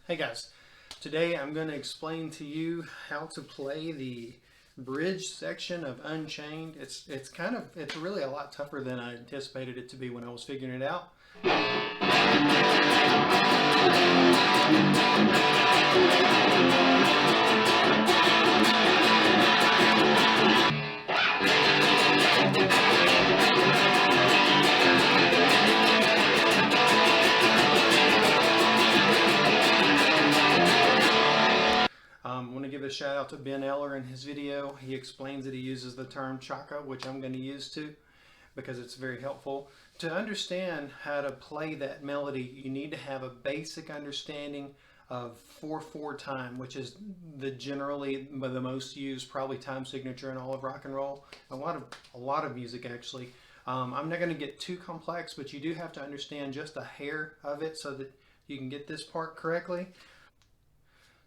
Hey guys, today I'm going to explain to you how to play the bridge section of Unchained. It's really a lot tougher than I anticipated it to be when I was figuring it out. I want to give a shout out to Ben Eller in his video. He explains that he uses the term Chaka, which I'm going to use too, because it's very helpful. To understand how to play that melody, you need to have a basic understanding of 4/4 time, which is generally the most used probably time signature in all of rock and roll. A lot of music actually. I'm not going to get too complex, but you do have to understand just a hair of it so that you can get this part correctly.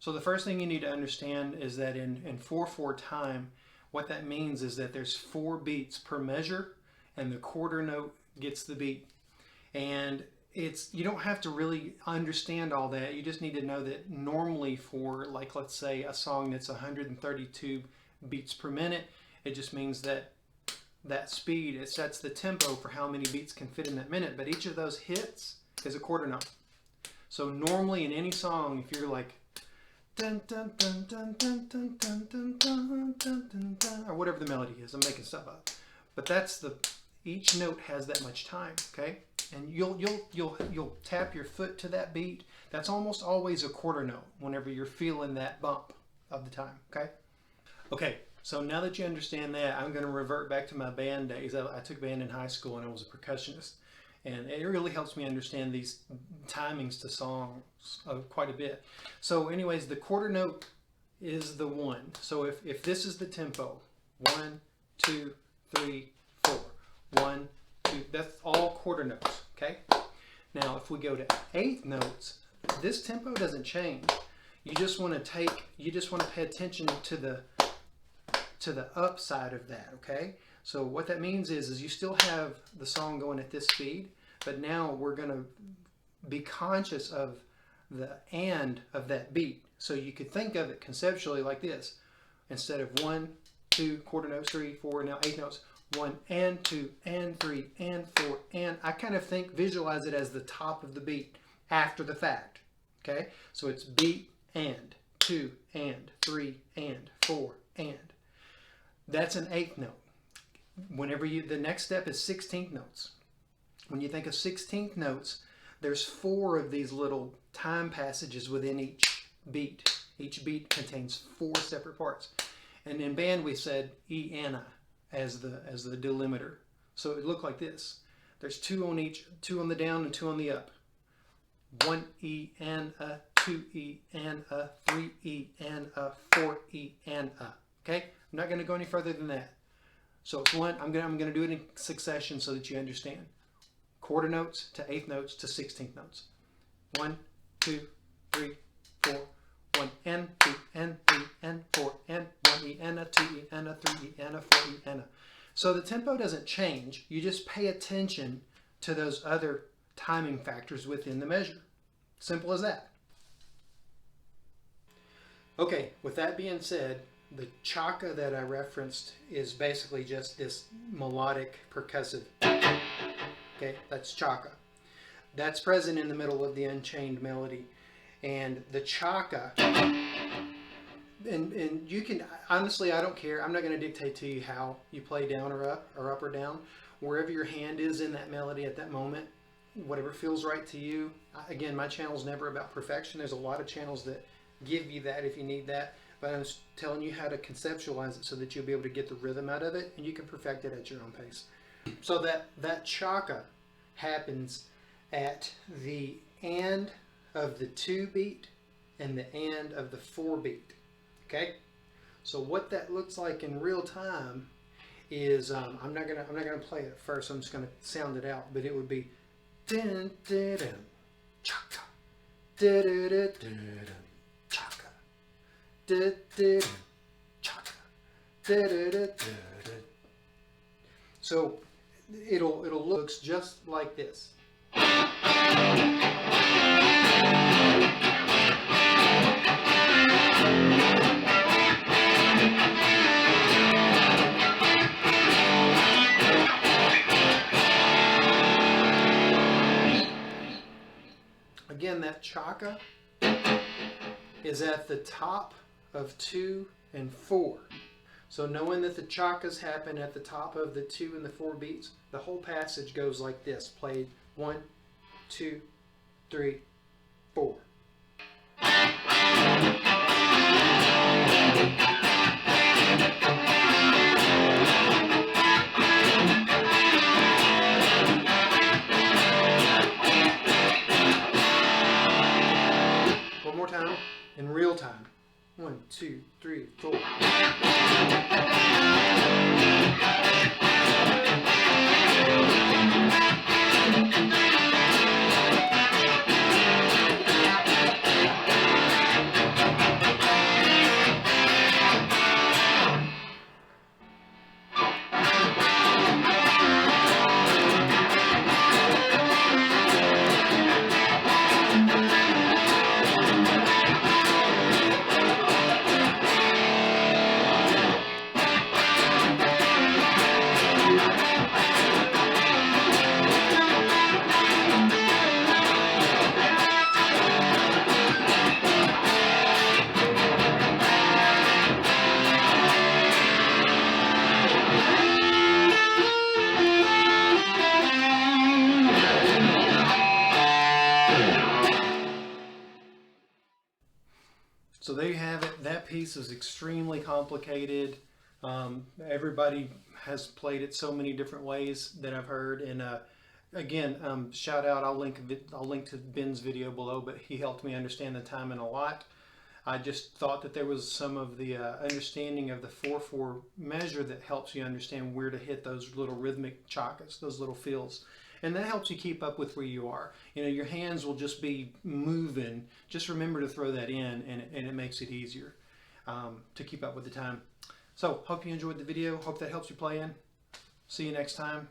So the first thing you need to understand is that in 4/4 time, what that means is that there's 4 beats per measure, and the quarter note gets the beat. And you don't have to really understand all that. You just need to know that normally for, like, let's say a song that's 132 beats per minute, it just means that speed, it sets the tempo for how many beats can fit in that minute. But each of those hits is a quarter note. So normally in any song, if you're like dun, dun, dun, dun, dun, dun, dun, dun, dun, dun, dun, dun, or whatever the melody is, I'm making stuff up. But each note has that much time, okay? And you'll tap your foot to that beat. That's almost always a quarter note whenever you're feeling that bump of the time, okay? Okay, so now that you understand that, I'm going to revert back to my band days. I took band in high school and I was a percussionist. And it really helps me understand these timings to songs quite a bit. So anyways, the quarter note is the 1. So if this is the tempo, 1, 2, 3, 4, 1, 2, that's all quarter notes, okay? Now if we go to 8th notes, this tempo doesn't change. You just want to pay attention to the upside of that, okay? So what that means is you still have the song going at this speed, but now we're going to be conscious of the and of that beat. So you could think of it conceptually like this. Instead of 1, 2, quarter notes, 3, 4, now 8 notes, 1 and 2 and 3 and 4 and I kind of visualize it as the top of the beat after the fact. Okay? So it's beat and 2 and 3 and 4 and. That's an 8th note. The next step is 16th notes. When you think of 16th notes, there's 4 of these little time passages within each beat. Each beat contains 4 separate parts. And in band we said E and as the delimiter. So it looked like this. There's 2 on each, 2 on the down and 2 on the up. 1 E and a, 2 E and a, 3 E and a, 4 E and a. Okay? I'm not going to go any further than that. So it's 1. I'm going to do it in succession so that you understand. Quarter notes to 8th notes to 16th notes. 1, 2, 3, 4. 1 and 2 and 3 and 4 and 1 E and a, 2 E and a, 3 E and a, 4 E and a. So the tempo doesn't change. You just pay attention to those other timing factors within the measure. Simple as that. Okay, with that being said, the Chaka that I referenced is basically just this melodic percussive. Okay, that's Chaka. That's present in the middle of the Unchained melody. And the Chaka, and you can, honestly, I don't care. I'm not going to dictate to you how you play down or up or down. Wherever your hand is in that melody at that moment, whatever feels right to you. Again, my channel's never about perfection. There's a lot of channels that give you that if you need that. But I'm just telling you how to conceptualize it so that you'll be able to get the rhythm out of it and you can perfect it at your own pace. So that Chaka happens at the and of the 2 beat and the and of the 4 beat. Okay? So what that looks like in real time is I'm not gonna play it first. I'm just gonna sound it out. But it would be dun dun dun Chaka dun dun dun dun Chaka dun dun Chaka dun dun dun dun. So it'll look just like this. that Chaka is at the top of 2 and 4. So knowing that the Chakas happen at the top of the 2 and the 4 beats, the whole passage goes like this, played 1, 2, 3, 4. One more time, in real time. 1, 2, 3, 4. So there you have it. That piece is extremely complicated. Everybody has played it so many different ways that I've heard. And again, shout out. I'll link to Ben's video below. But he helped me understand the timing a lot. I just thought that there was some of the understanding of the 4/4 measure that helps you understand where to hit those little rhythmic chakas, those little fills. And that helps you keep up with where you are. You know, your hands will just be moving. Just remember to throw that in, and it makes it easier to keep up with the time. So, hope you enjoyed the video. Hope that helps you play in. See you next time.